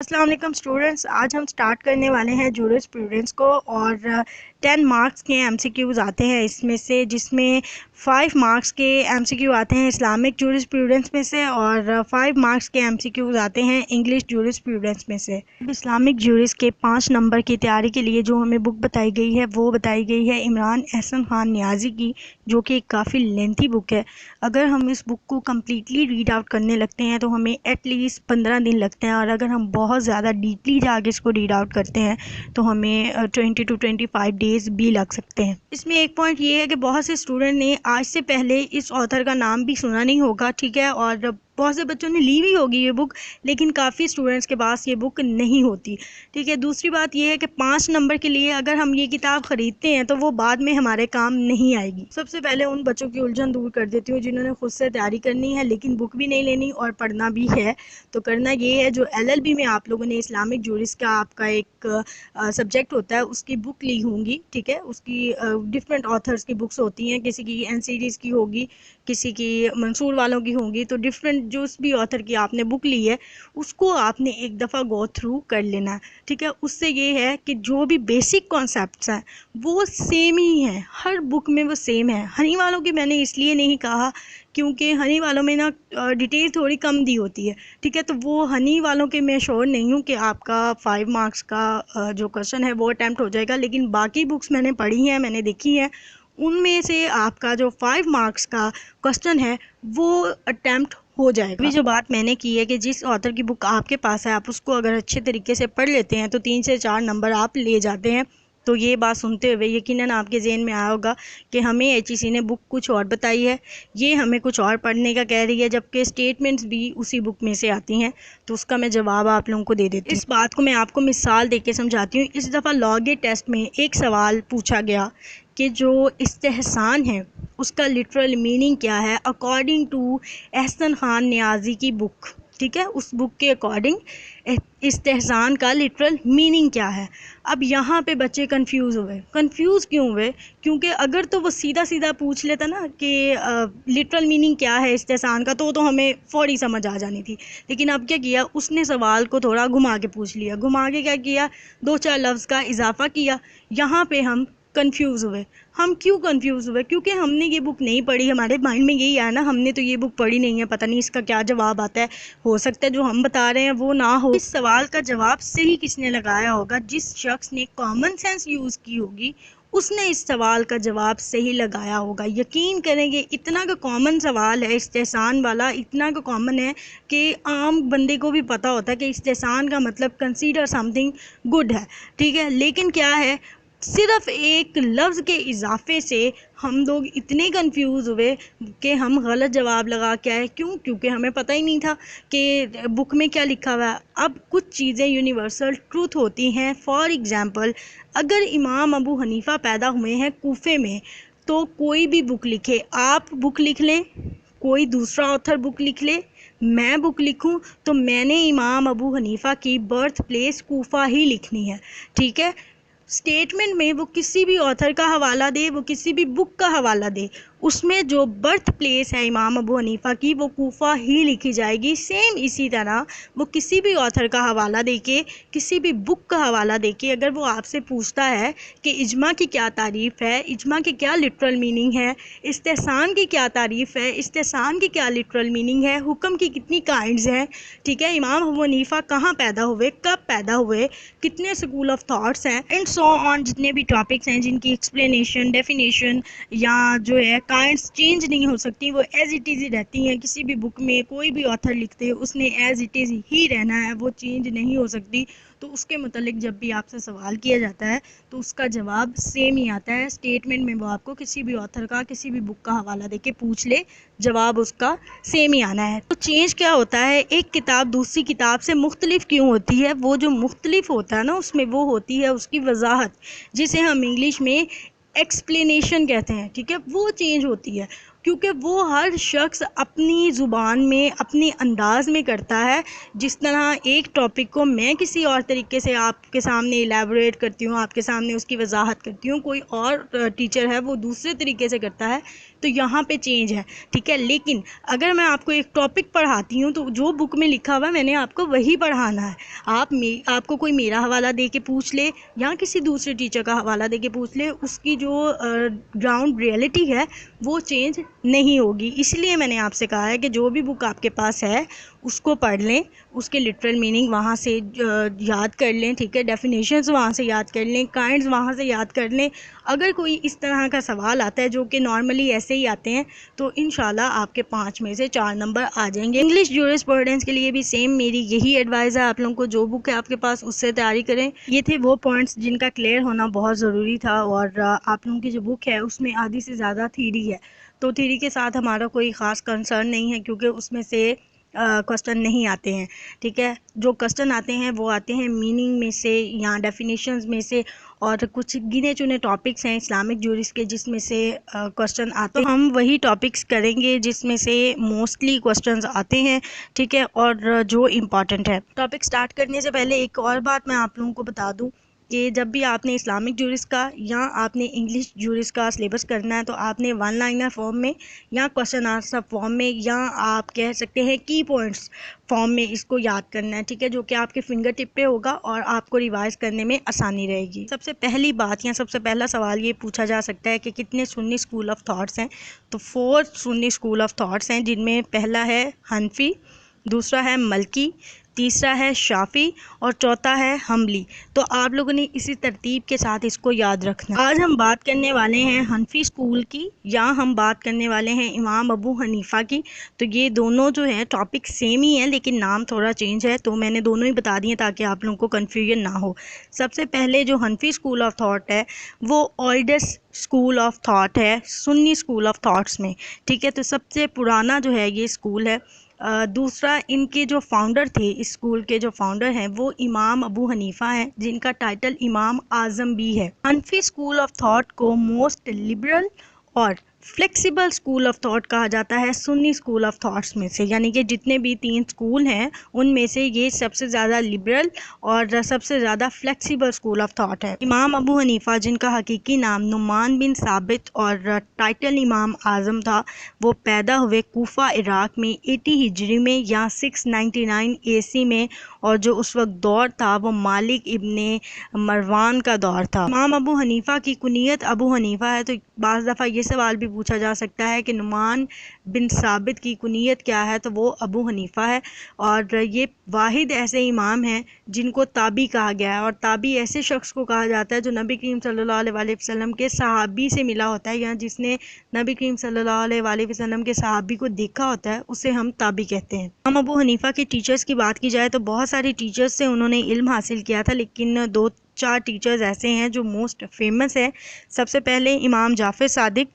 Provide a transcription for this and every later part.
अस्सलाम वालेकुम स्टूडेंट्स, आज हम स्टार्ट करने वाले हैं जूरिस्प्रूडेंस को और 10 मार्क्स के एमसीक्यूज़ आते हैं इसमें से, जिसमें 5 मार्क्स के एमसीक्यू आते हैं इस्लामिक जूरिस्प्रूडेंस में से और 5 मार्क्स के एमसीक्यूज़ आते हैं इंग्लिश जूरिस्प्रूडेंस में से। अब इस्लामिक जूरिस के 5 नंबर की तैयारी के लिए जो हमें बुक बताई गई है वो बताई गई है इमरान एहसन खान नियाज़ी की, जो कि काफ़ी लेंथी बुक है। अगर हम इस बुक को कम्प्लीटली रीड आउट करने लगते हैं तो हमें एटलीस्ट 15 दिन लगते हैं, और अगर हम बहुत ज़्यादा डीपली जाके इसको रीड आउट करते हैं तो हमें 20 to 25 डेज़ भी लग सकते हैं। इसमें एक पॉइंट ये है कि बहुत से स्टूडेंट ने आज से पहले इस ऑथर का नाम भी सुना नहीं होगा, ठीक है, और बहुत से बच्चों ने ली भी होगी ये बुक, लेकिन काफ़ी स्टूडेंट्स के पास ये बुक नहीं होती, ठीक है। दूसरी बात ये है कि 5 नंबर के लिए अगर हम ये किताब ख़रीदते हैं तो वो बाद में हमारे काम नहीं आएगी। सबसे पहले उन बच्चों की उलझन दूर कर देती हूँ जिन्होंने खुद से तैयारी करनी है लेकिन बुक भी नहीं लेनी और पढ़ना भी है। तो करना ये है, जो LLB में आप लोगों ने इस्लामिक जूरिस का आपका एक सब्जेक्ट होता है उसकी बुक ली होंगी, ठीक है। उसकी डिफरेंट ऑथर्स की बुक्स होती हैं, किसी की NCDs की होगी, किसी की मंसूर वालों की होंगी। तो डिफरेंट जो भी ऑथर की आपने बुक ली है उसको आपने एक दफ़ा गो थ्रू कर लेना है, ठीक है। उससे ये है कि जो भी बेसिक कॉन्सेप्ट्स हैं वो सेम ही हैं, हर बुक में वो सेम है। हनी वालों की मैंने इसलिए नहीं कहा क्योंकि हनी वालों में ना डिटेल थोड़ी कम दी होती है, ठीक है। तो वो हनी वालों के मैं श्योर नहीं हूँ कि आपका 5 मार्क्स का जो क्वेश्चन है वो अटैम्प्ट हो जाएगा, लेकिन बाकी बुक्स मैंने पढ़ी हैं, मैंने देखी है, उनमें से आपका जो 5 मार्क्स का क्वेश्चन है वो अटैम्प्ट हो जाएगा। अभी जो बात मैंने की है कि जिस ऑथर की बुक आपके पास है आप उसको अगर अच्छे तरीके से पढ़ लेते हैं तो 3 से 4 नंबर आप ले जाते हैं। तो ये बात सुनते हुए यकीनन आपके ज़हन में आया होगा कि हमें HEC ने बुक कुछ और बताई है, ये हमें कुछ और पढ़ने का कह रही है, जबकि स्टेटमेंट्स भी उसी बुक में से आती हैं। तो उसका मैं जवाब आप लोगों को दे देती हूँ। इस बात को मैं आपको मिसाल दे के समझाती हूँ। इस दफ़ा लॉ गेट टेस्ट में एक सवाल पूछा गया कि जो इस्तेहसान है उसका लिटरल मीनिंग क्या है अकॉर्डिंग टू एहसन खान नियाज़ी की बुक, ठीक है। उस बुक के अकॉर्डिंग इस्तेहसान का लिटरल मीनिंग क्या है। अब यहाँ पे बच्चे कंफ्यूज हुए। कंफ्यूज क्यों हुए? क्योंकि अगर तो वो सीधा सीधा पूछ लेता ना कि लिटरल मीनिंग क्या है इस्तेहसान का, तो हमें फौरी समझ आ जानी थी। लेकिन अब क्या किया उसने, सवाल को थोड़ा घुमा के पूछ लिया। घुमा के क्या किया, 2-4 लफ्ज़ का इजाफा किया। यहाँ पे हम कंफ्यूज हुए। हम क्यों कंफ्यूज हुए? क्योंकि हमने ये बुक नहीं पढ़ी। हमारे माइंड में यही आया ना, हमने तो ये बुक पढ़ी नहीं है, पता नहीं इसका क्या जवाब आता है, हो सकता है जो हम बता रहे हैं वो ना हो। इस सवाल का जवाब सही किसने लगाया होगा? जिस शख्स ने कॉमन सेंस यूज़ की होगी उसने इस सवाल का जवाब सही लगाया होगा। यकीन करेंगे इतना का कॉमन सवाल है इस्तेहसान वाला, इतना का कॉमन है कि आम बंदे को भी पता होता है कि इस्तेहसान का मतलब कंसीडर समथिंग गुड है, ठीक है। लेकिन क्या है, सिर्फ एक लफ्ज़ के इजाफे से हम लोग इतने कंफ्यूज हुए कि हम गलत जवाब लगा के आए। क्यों? क्योंकि हमें पता ही नहीं था कि बुक में क्या लिखा हुआ है। अब कुछ चीज़ें यूनिवर्सल ट्रूथ होती हैं। फॉर एग्ज़ाम्पल, अगर इमाम अबू हनीफ़ा पैदा हुए हैं कूफे में, तो कोई भी बुक लिखे, आप बुक लिख लें, कोई दूसरा ऑथर बुक लिख ले, मैं बुक लिखूं, तो मैंने इमाम अबू हनीफ़ा की बर्थ प्लेस कूफा ही लिखनी है, ठीक है। स्टेटमेंट में वो किसी भी ऑथर का हवाला दे, वो किसी भी बुक का हवाला दे, उसमें जो बर्थ प्लेस है इमाम अबू हनीफ़ा की वो कूफा ही लिखी जाएगी। सेम इसी तरह वो किसी भी ऑथर का हवाला दे के, किसी भी बुक का हवाला दे के अगर वो आपसे पूछता है कि इजमा की क्या तारीफ़ है, इजमा की क्या लिटरल मीनिंग है, इस्तेहसान की क्या तारीफ़ है, इस्तेहसान की क्या लिटरल मीनिंग है, हुक्म की कितनी काइंड्स हैं, ठीक है, इमाम अबू हनीफ़ा कहाँ पैदा हुए, कब पैदा हुए, कितने स्कूल ऑफ थॉट्स हैं, एंड सो ऑन, जितने भी टॉपिक्स हैं जिनकी एक्सप्लेनेशन, डेफिनेशन या जो है काइंड्स चेंज नहीं हो सकती, वो एज इट इज़ ही रहती हैं। किसी भी बुक में कोई भी ऑथर लिखते हैं उसने एज इट इज़ ही रहना है, वो चेंज नहीं हो सकती। तो उसके मतलब जब भी आपसे सवाल किया जाता है तो उसका जवाब सेम ही आता है। स्टेटमेंट में वो आपको किसी भी ऑथर का, किसी भी बुक का हवाला दे के पूछ ले, जवाब उसका सेम ही आना है। तो चेंज क्या होता है, एक किताब दूसरी किताब से मुख्तलिफ क्यों होती है? वो जो मुख्तलिफ होता है ना उसमें वो होती है उसकी वजाहत, जिसे हम इंग्लिश में एक्सप्लेनेशन कहते हैं, ठीक है। वो चेंज होती है क्योंकि वो हर शख्स अपनी ज़ुबान में, अपने अंदाज़ में करता है। जिस तरह एक टॉपिक को मैं किसी और तरीके से आपके सामने इलेबोरेट करती हूँ, आपके सामने उसकी वजाहत करती हूँ, कोई और टीचर है वो दूसरे तरीके से करता है। तो यहाँ पे चेंज है, ठीक है। लेकिन अगर मैं आपको एक टॉपिक पढ़ाती हूँ तो जो बुक में लिखा हुआ है मैंने आपको वही पढ़ाना है। आपको कोई मेरा हवाला दे के पूछ ले या किसी दूसरे टीचर का हवाला दे के पूछ ले, उसकी जो ग्राउंड रियलिटी है वो चेंज नहीं होगी। इसलिए मैंने आपसे कहा है कि जो भी बुक आपके पास है उसको पढ़ लें, उसके लिटरल मीनिंग वहाँ से याद कर लें, ठीक है। डेफिनेशंस वहाँ से याद कर लें, काइंड्स वहाँ से याद कर लें। अगर कोई इस तरह का सवाल आता है जो कि नॉर्मली ऐसे ही आते हैं तो इंशाल्लाह आपके 5 में से 4 नंबर आ जाएंगे। इंग्लिश जूरिस्प्रूडेंस के लिए भी सेम मेरी यही एडवाइस है, आप लोगों को जो बुक है आपके पास उससे तैयारी करें। ये थे वो पॉइंट्स जिनका क्लियर होना बहुत ज़रूरी था। और आप लोगों की जो बुक है उसमें आधी से ज़्यादा थ्योरी है, तो थ्योरी के साथ हमारा कोई ख़ास कंसर्न नहीं है क्योंकि उसमें से क्वेश्चन नहीं आते हैं, ठीक है। जो क्वेश्चन आते हैं वो आते हैं मीनिंग में से या डेफिनेशंस में से, और कुछ गिने चुने टॉपिक्स हैं इस्लामिक जूरिस के जिसमें से क्वेश्चन आते हैं। तो हम वही टॉपिक्स करेंगे जिसमें से मोस्टली क्वेश्चंस आते हैं, ठीक है, और जो इम्पॉर्टेंट है। टॉपिक स्टार्ट करने से पहले एक और बात मैं आप लोगों को बता दूं कि जब भी आपने इस्लामिक जूरिस का या आपने इंग्लिश जूरिस का सिलेबस करना है तो आपने 1 लाइनर फॉर्म में या क्वेश्चन आंसर फॉर्म में या आप कह सकते हैं की पॉइंट्स फॉर्म में इसको याद करना है, ठीक है, जो कि आपके फिंगर टिप पे होगा और आपको रिवाइज करने में आसानी रहेगी। सबसे पहली बात या सबसे पहला सवाल ये पूछा जा सकता है कि कितने सुन्नी स्कूल ऑफ थॉट्स हैं। तो 4 सुन्नी स्कूल ऑफ थॉट्स हैं, जिनमें पहला है हनफी, दूसरा है मलकी, तीसरा है शाफी और चौथा है हम्बली। तो आप लोगों ने इसी तरतीब के साथ इसको याद रखना। आज हम बात करने वाले हैं हनफी स्कूल की या हम बात करने वाले हैं इमाम अबू हनीफ़ा की। तो ये दोनों जो है टॉपिक सेम ही है लेकिन नाम थोड़ा चेंज है, तो मैंने दोनों ही बता दिए ताकि आप लोगों को कन्फ्यूजन ना हो। सबसे पहले जो हनफी स्कूल ऑफ थॉट है वो ओल्डेस्ट स्कूल ऑफ थॉट है सुन्नी स्कूल ऑफ थॉट्स में, ठीक है। तो सबसे पुराना जो है ये स्कूल है। दूसरा, इनके जो फाउंडर थे, इस स्कूल के जो फाउंडर हैं वो इमाम अबू हनीफ़ा हैं, जिनका टाइटल इमाम आज़म भी है। हनफी स्कूल ऑफ थॉट को मोस्ट लिबरल और फ्लेक्सिबल स्कूल ऑफ थॉट कहा जाता है सुन्नी स्कूल ऑफ थॉट्स में से, यानी कि जितने भी 3 स्कूल हैं उनमें से ये सबसे ज़्यादा लिबरल और सबसे ज़्यादा फ्लेक्सिबल स्कूल ऑफ थॉट है। इमाम अबू हनीफ़ा, जिनका हकीकी नाम नुमान बिन साबित और टाइटल इमाम आज़म था, वो पैदा हुए कूफा इराक में 80 हिजरी में या 699 AC में, और जो उस वक्त दौर था वो मालिक इब्ने मरवान का दौर था। इमाम अबू हनीफ़ा की कुनियत अबू हनीफ़ा है, तो बाज़ दफ़ा ये सवाल भी पूछा जा सकता है कि नुमान बिन साबित की कुनियत क्या है, तो वो अबू हनीफ़ा है। और ये वाहिद ऐसे इमाम हैं जिनको ताबी कहा गया है, और ताबी ऐसे शख्स को कहा जाता है जो नबी करीम सल्लल्लाहु अलैहि वसल्लम के सहाबी से मिला होता है या जिसने नबी करीम सल्लल्लाहु अलैहि वसल्लम के सहाबी को देखा होता है, उसे हम ताबी कहते हैं। इमाम अबू हनीफ़ा के टीचर्स की बात की जाए तो बहुत सारे टीचर्स से उन्होंने इल्म हासिल किया था, लेकिन 2-4 टीचर्स ऐसे हैं जो मोस्ट फेमस है। सबसे पहले इमाम जाफ़र सादिक,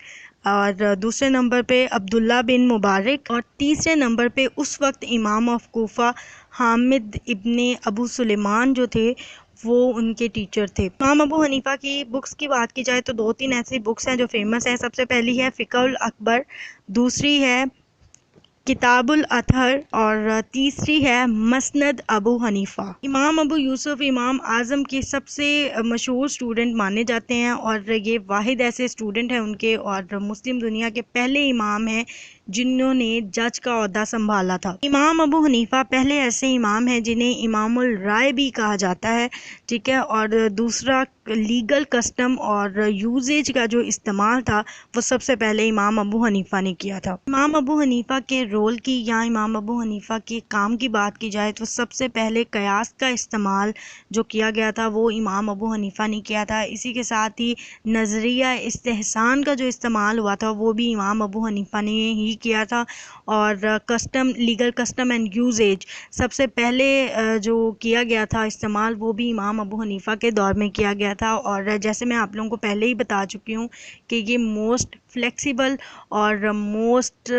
और दूसरे नंबर पे अब्दुल्ला बिन मुबारक, और तीसरे नंबर पे उस वक्त इमाम ऑफ कूफा हामिद इब्ने अबू सुलेमान जो थे वो उनके टीचर थे। इमाम अबू हनीफ़ा की बुक्स की बात की जाए तो 2-3 ऐसी बुक्स हैं जो फेमस हैं। सबसे पहली है फ़िक़हुल अकबर, दूसरी है किताबुल अतहर, और तीसरी है मसनद अबू हनीफ़ा। इमाम अबू यूसुफ इमाम आज़म के सबसे मशहूर स्टूडेंट माने जाते हैं, और ये वाहिद ऐसे स्टूडेंट हैं उनके, और मुस्लिम दुनिया के पहले इमाम हैं जिन्होंने जज का ओहदा संभाला था। इमाम अबू हनीफ़ा पहले ऐसे इमाम हैं जिन्हें इमामुल राय भी कहा जाता है, ठीक है। और दूसरा, लीगल कस्टम और यूजेज का जो इस्तेमाल था वो सबसे पहले इमाम अबू हनीफ़ा ने किया था। इमाम अबू हनीफ़ा के रोल की या इमाम अबू हनीफ़ा के काम की बात की जाए तो सबसे पहले कयास का इस्तेमाल जो किया गया था वो इमाम अबू हनीफ़ा ने किया था। इसी के साथ ही नज़रिया इस्तेहसान का जो इस्तेमाल हुआ था वो भी इमाम अबू हनीफ़ा ने ही किया था। और लीगल कस्टम एंड यूजेज सबसे पहले जो किया गया था इस्तेमाल, वो भी इमाम अबू हनीफ़ा के दौर में किया गया था। और जैसे मैं आप लोगों को पहले ही बता चुकी हूँ कि ये मोस्ट फ्लेक्सिबल और मोस्ट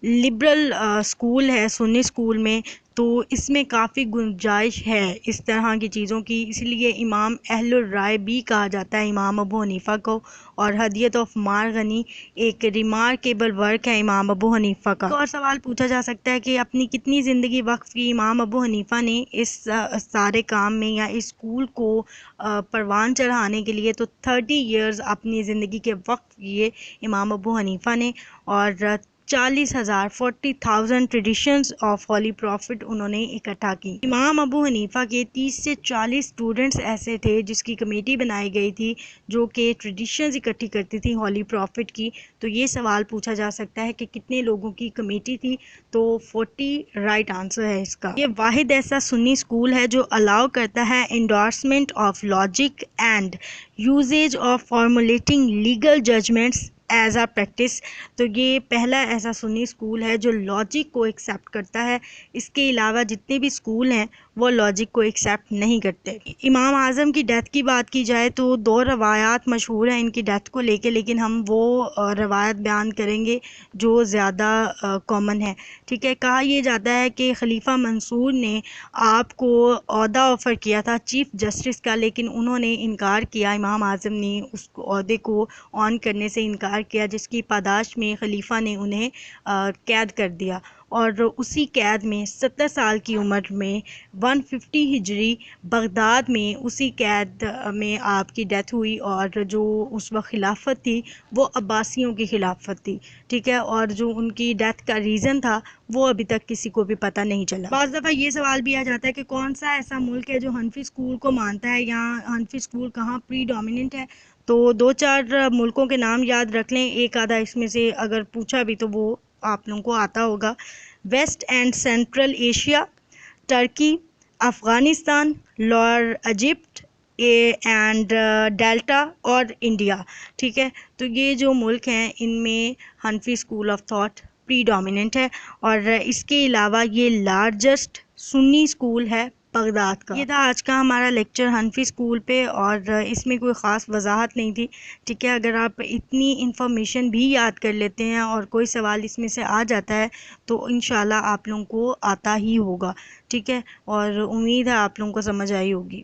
लिबरल स्कूल है सुन्नी स्कूल में, तो इसमें काफ़ी गुंजाइश है इस तरह की चीज़ों की, इसलिए इमाम अहलुर राय भी कहा जाता है इमाम अबू हनीफ़ा को। और हदियत ऑफ मारगनी एक रिमार्केबल वर्क है इमाम अबू हनीफ़ा का। और सवाल पूछा जा सकता है कि अपनी कितनी ज़िंदगी वक्फ की इमाम अबू हनीफ़ा ने इस सारे काम में या इस स्कूल को परवान चढ़ाने के लिए। तो 30 ईयर्स अपनी ज़िंदगी के वक्फ किए इमाम अबू हनीफ़ा ने, और 40,000 ट्रेडिशंस ऑफ हॉली प्रॉफिट उन्होंने इकट्ठा की। इमाम अबू हनीफ़ा के 30 से 40 स्टूडेंट्स ऐसे थे जिसकी कमेटी बनाई गई थी जो कि ट्रेडिशंस इकट्ठी करती थी हॉली प्रॉफिट की। तो ये सवाल पूछा जा सकता है कि कितने लोगों की कमेटी थी, तो 40 राइट आंसर है इसका। ये वाहिद ऐसा सुन्नी स्कूल है जो अलाउ करता है endorsement of logic and usage of formulating legal judgements as a practice. तो ये पहला ऐसा सुन्नी स्कूल है जो लॉजिक को एक्सेप्ट करता है। इसके अलावा जितने भी स्कूल हैं वो लॉजिक को एक्सेप्ट नहीं करते। इमाम आज़म की डेथ की बात की जाए तो 2 रवायात मशहूर हैं इनकी डेथ को लेके, लेकिन हम वो रवायत बयान करेंगे जो ज़्यादा कॉमन है। ठीक है, कहा यह जाता है कि खलीफा मंसूर ने आपको ओहदा ऑफ़र किया था चीफ़ जस्टिस का, लेकिन उन्होंने इनकार किया। इमाम आज़म ने उस ओहदे को ऑन करने से इनकार किया, जिसकी पादाश में खलीफा ने उन्हें कैद कर दिया। और उसी कैद में 70 साल की उम्र में 150 हिजरी बगदाद में उसी कैद में आपकी डेथ हुई। और जो उस वक्त खिलाफत थी वो अब्बासियों की खिलाफत थी। ठीक है, और जो उनकी डेथ का रीज़न था वो अभी तक किसी को भी पता नहीं चला। बाज़ दफ़ा ये सवाल भी आ जाता है कि कौन सा ऐसा मुल्क है जो हनफी स्कूल को मानता है या हनफी स्कूल कहाँ प्री डोमिनेंट है। तो 2-4 मुल्कों के नाम याद रख लें, एक आधा इसमें से अगर पूछा भी तो वो आप लोगों को आता होगा। West and central Asia, Turkey, Afghanistan, lower Egypt and delta और इंडिया। ठीक है, तो ये जो मुल्क हैं इनमें Hanafi school of thought predominant है। और इसके अलावा ये लार्जेस्ट सुन्नी स्कूल है बगदाद का। ये था आज का हमारा लेक्चर हनफी स्कूल पे, और इसमें कोई ख़ास वजाहत नहीं थी। ठीक है, अगर आप इतनी इन्फॉर्मेशन भी याद कर लेते हैं और कोई सवाल इसमें से आ जाता है तो इंशाल्लाह आप लोगों को आता ही होगा। ठीक है, और उम्मीद है आप लोगों को समझ आई होगी।